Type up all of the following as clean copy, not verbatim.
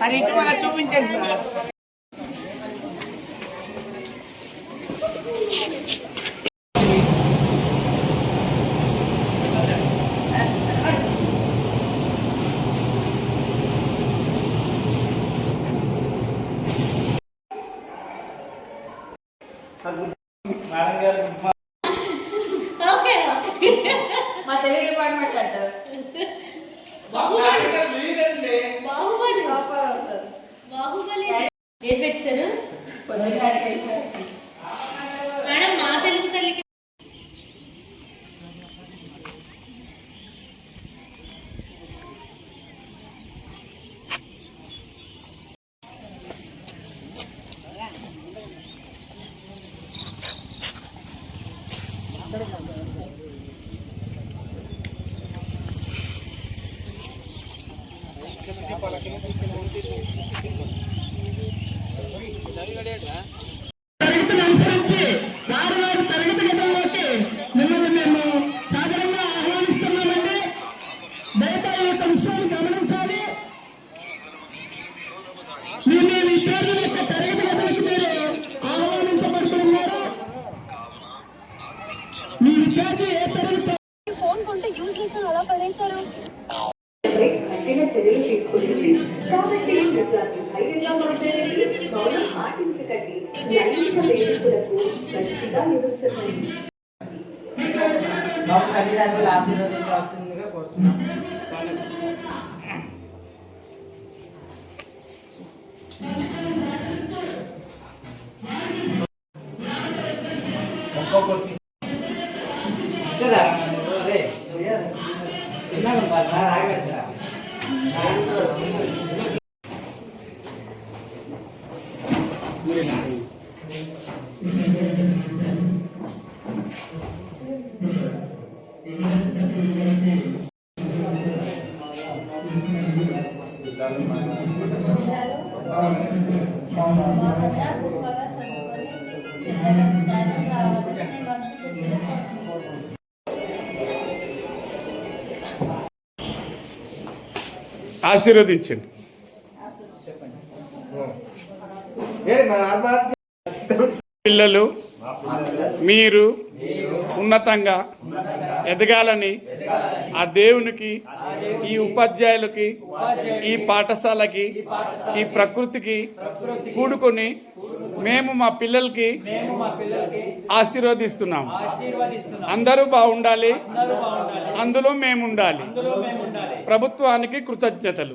సరే ఇటు మన చూపించండి సార్. మా తెలుగు డిపార్ట్మెంట్ అంటారు. మేడం మా తెలుగు తల్లికి తరగతిని అనుసరించి వారి వారి తరగతి గతంలోకి మిమ్మల్ని మేము సాధారణంగా ఆహ్వానిస్తున్నామండి. దయచేసి ఈ యొక్క విషయాన్ని గమనించాలి. మీ పేరు యొక్క తరగతి గదులకు మీరు ఆహ్వానించబడుతున్నారు. మీ విద్యార్థి ఏ తరగతి ఫోన్ కొంటే యూజ్ చేసి అలా పడేశారు. కఠిన చర్యలు తీసుకుంటుంది కాబట్టి ప్రజలు ధైర్యంగా మాట్లాడండి, మౌనం పాటించకండి, లైంగిక వేధింపులకు గట్టిగా ఎదుర్చండి. తల్లిదండ్రులు ఆశీర్వదించాల్సిందిగా కోరుతున్నాం. ఆశీర్వదించండి. పిల్లలు మీరు ఉన్నతంగా ఎదగాలని ఆ దేవునికి, ఈ ఉపాధ్యాయులకి, ఈ పాఠశాలకి, ఈ ప్రకృతికి కూడుకొని మేము మా పిల్లలకి ఆశీర్వదిస్తున్నాం. అందరూ బాగుండాలి, అందులో మేము ఉండాలి. ప్రభుత్వానికి కృతజ్ఞతలు.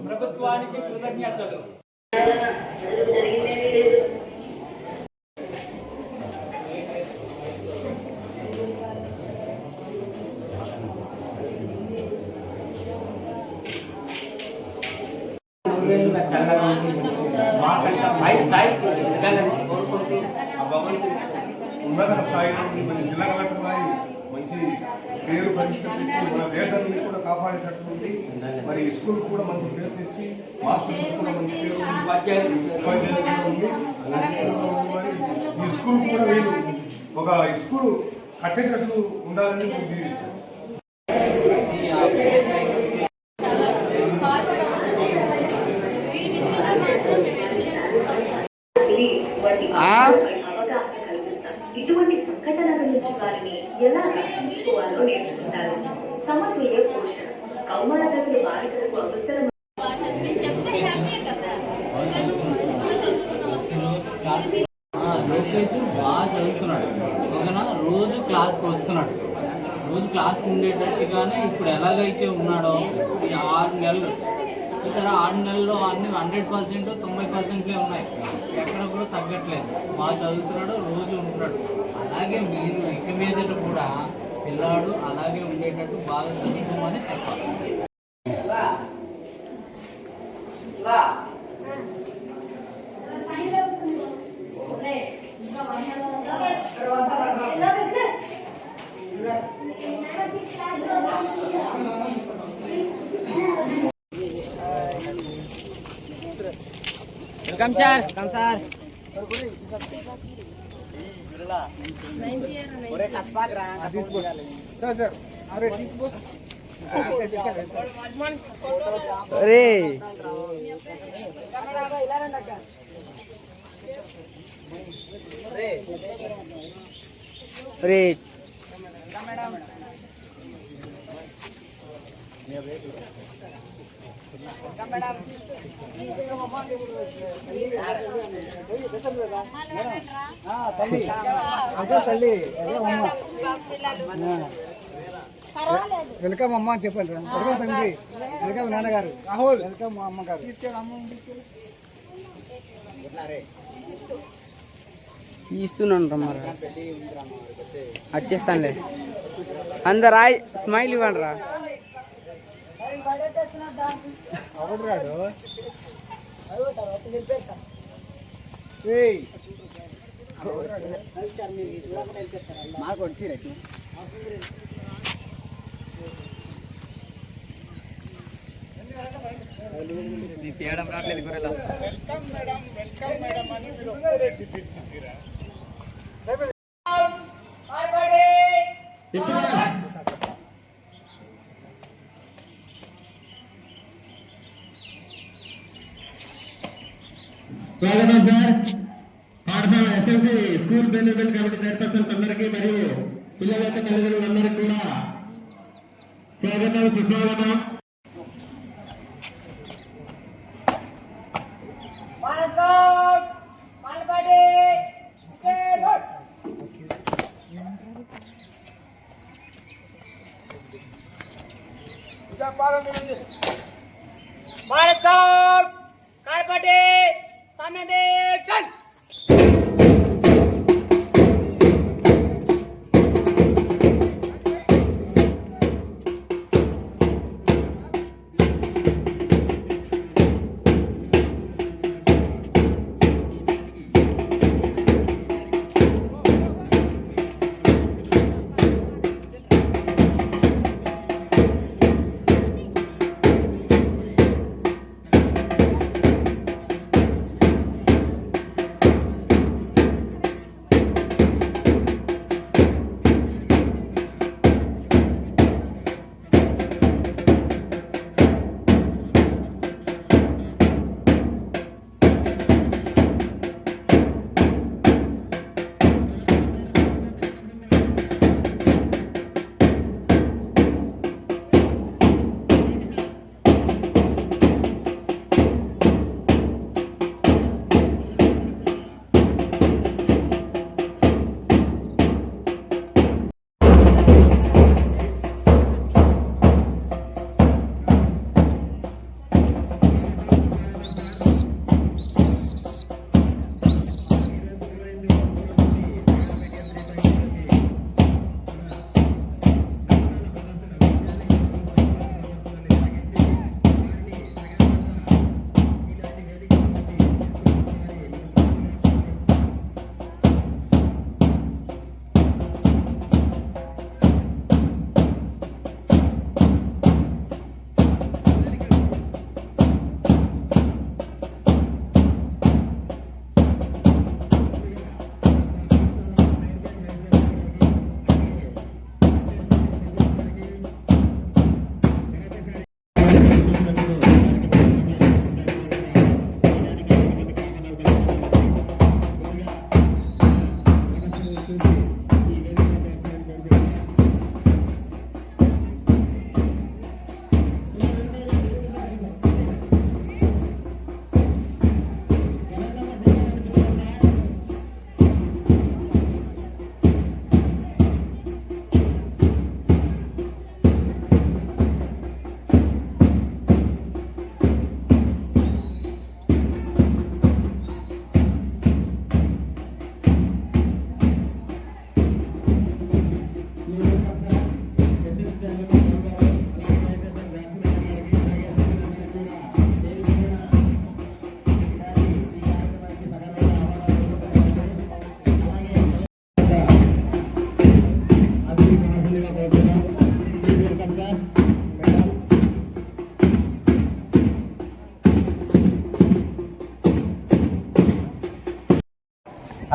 ఉన్నత స్థాయి నుండి మన జిల్లా కలెక్టర్ మంచి పేరు పరిస్థితి మన దేశాన్ని కూడా కాపాడేటటువంటి మరి స్కూల్ కూడా మంచి పేరు తెచ్చి హాస్పిటల్ కూడా మంచి పేరు ఈ స్కూల్ కూడా వీళ్ళు ఒక స్కూల్ కట్టేటట్లు ఉండాలని జీవిస్తాం. ఇటువంటి సంఘటనల నుంచి వారిని ఎలా రక్షించుకోవాలో నేర్చుకుంటారు. సమతుల్య పోషణ కౌమార దశల బాలికలకు అవసరం. లోకేష్ బాగా చదువుతున్నాడు, ఓకేనా. రోజు క్లాస్కి వస్తున్నాడు, రోజు క్లాస్కి ఉండేటట్టుగానే ఇప్పుడు ఎలాగైతే ఉన్నాడో ఈ 6 నెలలు చూసారా, 6 నెలల్లో అన్ని 100%, 90% ఉన్నాయి. ఎక్కడ కూడా తగ్గట్లేదు. బాగా చదువుతున్నాడు, రోజు ఉంటున్నాడు. అలాగే మీరు ఇక మీదట కూడా పిల్లాడు అలాగే ఉండేటట్టు బాగా చదువుకోమని చెప్పాలి. Welcome sir. Welcome sir. Welcome అమ్మ అని చెప్పండి. వెల్కమ్ తండ్రి, వెల్కమ్ నాన్నగారు, వెల్కమ్ మా అమ్మగారు. ఇస్తున్నాను రమ్మారా, వచ్చేస్తానులే. అందరు రాయ్ స్మైల్ ఇవ్వండి రా. స్వాగతం సార్. పాఠశాల SLC school management committee chairpersons అందరికీ మరియు పిల్లల యొక్క తల్లిదండ్రులందరికీ కూడా స్వాగతం, సుస్వాగతం.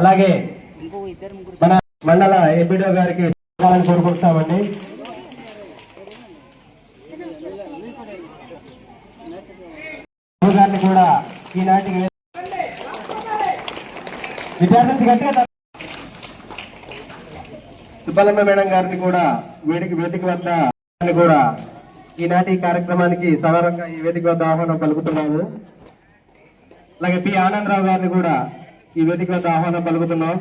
అలాగే మన మండల ఎంపీడో గారికి కోరుకుంటామండి. గారిని కూడా ఈనాటి విద్యార్థి గట్టిగా సుబ్బలమ్మ మేడం గారిని కూడా వేదిక వద్ద కూడా ఈనాటి కార్యక్రమానికి సవరంగా ఈ వేదిక వద్ద ఆహ్వానం పలుకుతున్నాము. అలాగే పి ఆనందరావు గారిని కూడా ఈ వేదిక వద్ద ఆహ్వానం పలుకుతున్నాం.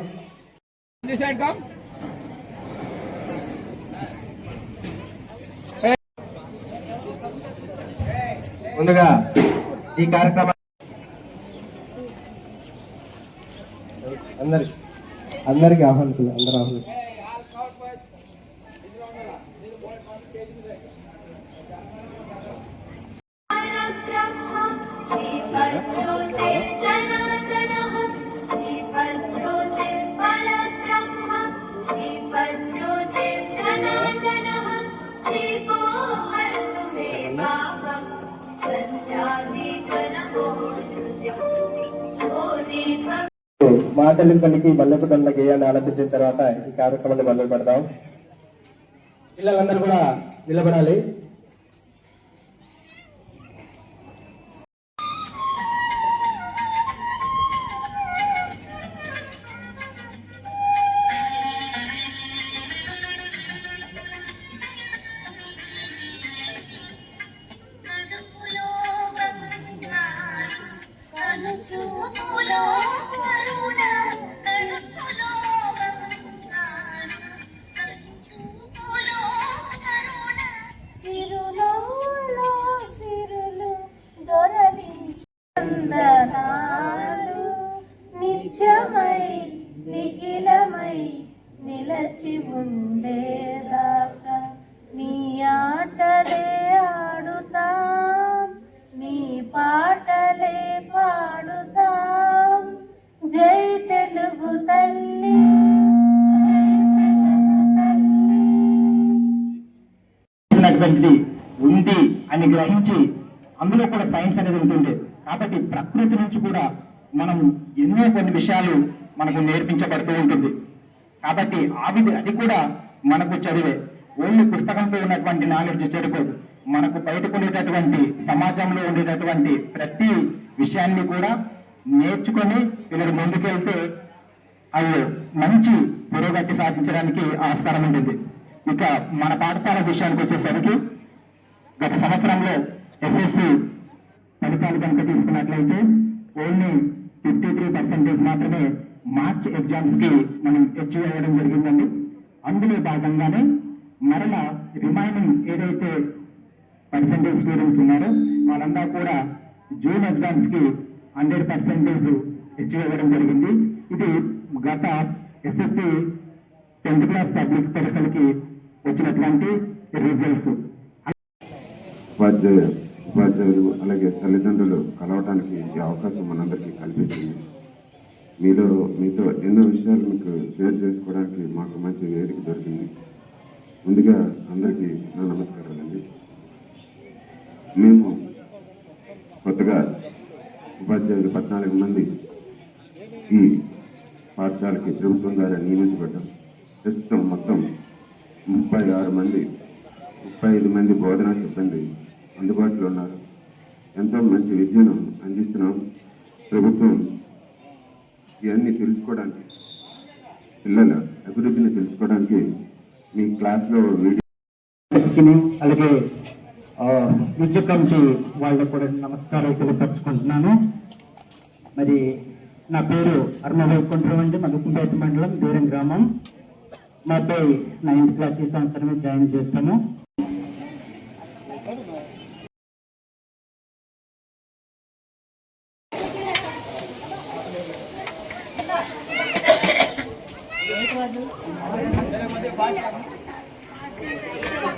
ముందుగా ఈ కార్యక్రమం అందరికి ఆహ్వానితులు అందరూ ఆహ్వానితులు. మాటలు కలిగి మల్లెపు దండ గేయాన్ని ఆలపించిన తర్వాత ఈ కార్యక్రమాన్ని మొదలు పెడతాం. పిల్లలందరూ కూడా నిలబడాలి. నిత్యమై నిఖిలమై నిలచి ఉండేదాకా నీ ఆటలే ఆడుతాం, నీ పాటలే పాడుతాం. జై తెలుగు తల్లి. ఉంది అని గ్రహించి అందులో కూడా సైన్స్ అనేది ఉంటుంది. కాబట్టి ప్రకృతి నుంచి కూడా మనం ఎన్నో కొన్ని విషయాలు మనకు నేర్పించబడుతూ ఉంటుంది. కాబట్టి అది కూడా మనకు చదివే ఓన్లీ పుస్తకంతో ఉన్నటువంటి నాలెడ్జ్ సరిపోదు. మనకు బయటకు ఉండేటటువంటి సమాజంలో ఉండేటటువంటి ప్రతి విషయాన్ని కూడా నేర్చుకొని పిల్లలు ముందుకెళ్తే అవి మంచి పురోగతి సాధించడానికి ఆస్కారం ఉంటుంది. ఇక మన పాఠశాల విషయానికి వచ్చేసరికి గత సంవత్సరంలో ఎస్ఎస్సి ఫలితాలు కనుక తీసుకున్నట్లయితే ఓన్లీ 53% మాత్రమే మార్చ్ ఎగ్జామ్స్ కి మనం అచీవ్ అవ్వడం జరిగిందండి. అందులో భాగంగానే మరలా రిమైనింగ్ ఏదైతే పర్సెంటేజ్ స్టూడెంట్స్ ఉన్నారో వాళ్ళంతా కూడా జూన్ ఎగ్జామ్స్ కి 100% అచీవ్ అవ్వడం జరిగింది. ఇది గత ఎస్ఎస్సి 10th క్లాస్ పబ్లిక్ పరీక్షలకి వచ్చినటువంటి రిజల్ట్స్. ఉపాధ్యాయులు అలాగే తల్లిదండ్రులు కలవటానికి ఈ అవకాశం మనందరికీ కల్పించింది. మీతో ఎన్నో విషయాలు మీకు షేర్ చేసుకోవడానికి మాకు మంచి వేదిక దొరికింది. ముందుగా అందరికీ నా నమస్కారాలండి. మేము కొత్తగా ఉపాధ్యాయులు 14 మంది ఈ పాఠశాలకి ప్రభుత్వం ద్వారా నియమించబడ్డాం. ప్రస్తుతం మొత్తం 35 మంది బోధనా సిబ్బంది అందుబాటులో ఉన్నారు. ఎంతో మంచి విద్యను అందిస్తున్నాం. ప్రభుత్వం ఇవన్నీ తెలుసుకోవడానికి, పిల్లల అభివృద్ధిని తెలుసుకోవడానికి మీ క్లాస్లో అలాగే విద్య కమిటీ వాళ్ళకు కూడా నమస్కారాలు తెలియపరచుకుంటున్నాను. మరి నా పేరు అరుణవైకుంఠం అండి, మధుకుంపేట మండలం దూరం గ్రామం. మా అబ్బాయి 9th క్లాస్ ఈ సంవత్సరమే జాయిన్ చేస్తాము. Thank you.